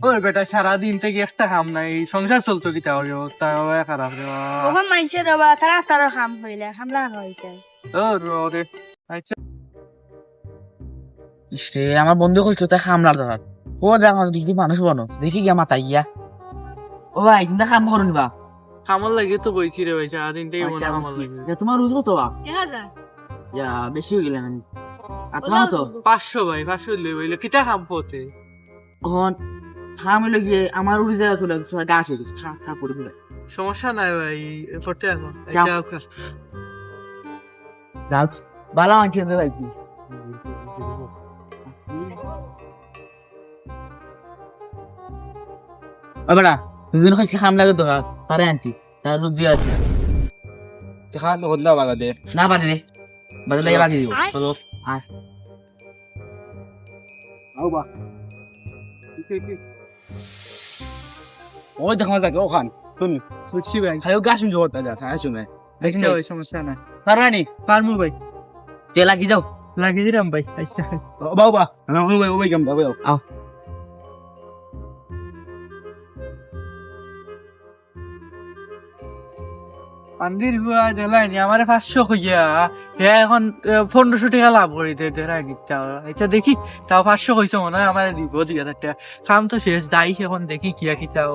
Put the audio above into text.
ওই বেটা সারাদিন থেকে একটা কাম নাই, সংসার চলতো কি তাহলে অবস্থা খারাপ রে বাবা। কখন মাইছে রবা তারা তারা খাম হইলে হামলা হইছে। ও রে আচ্ছা ইসরে আমার বন্ধু কইছিল তা খামলার দরকার। ও দেখো দেখি মানুষ বনো দেখি গিয়া মাথা গিয়া। ও ভাই কিন্তু কাম করুন বা। কামল লাগে তো বইছি রে ভাই, সারাদিন থেকে মনে কামল লাগে। তোমার রোজ কত বা? 1000 ইয়া বেশি হয়ে গেলে মানে। আর তোমার তো 500 ভাই, 500 লই বইলে কিটা কাম পতে। এখন খাম হইলে গিয়ে আমার উড়ে যায় চলে গাছ হয়ে গেছে খা খা পড়ে ফেলে। সমস্যা নাই ভাই, পড়তে আসো। যাও। আচ্ছা গাছ বালা আনছি আমি ভাই প্লিজ। ও বেটা তুমি কইছি খাম লাগে তো তারে আনছি তার রোজ দিয়ে আছে দেখা তো বদলা বাগা দে না বাদে দে বাদে লাগে বাকি দিব চলো আয় আও বা ওই দেখা যাক ওখান শুন বুঝছি ভাই। খালি গাছ শুনতে পারতা যা তাই শুনে দেখি আচ্ছা ভাই, সমস্যা নাই, পারবানি পারমু ভাই, তে লাগি যাও লাগিয়ে দিলাম ভাই। আচ্ছা বাবা না ওই গাম বাবা আও পান্ডির বুয়া দেলাইনি আমারে 500 কইয়া, হে এখন 1500 টাকা লাভ করি দেরাই দিচ্ছা। আচ্ছা দেখি তাও 500 কইছো মনে হয় আমারে দিব জিগা একটা কাম তো শেষ, যাই এখন দেখি কি চাও।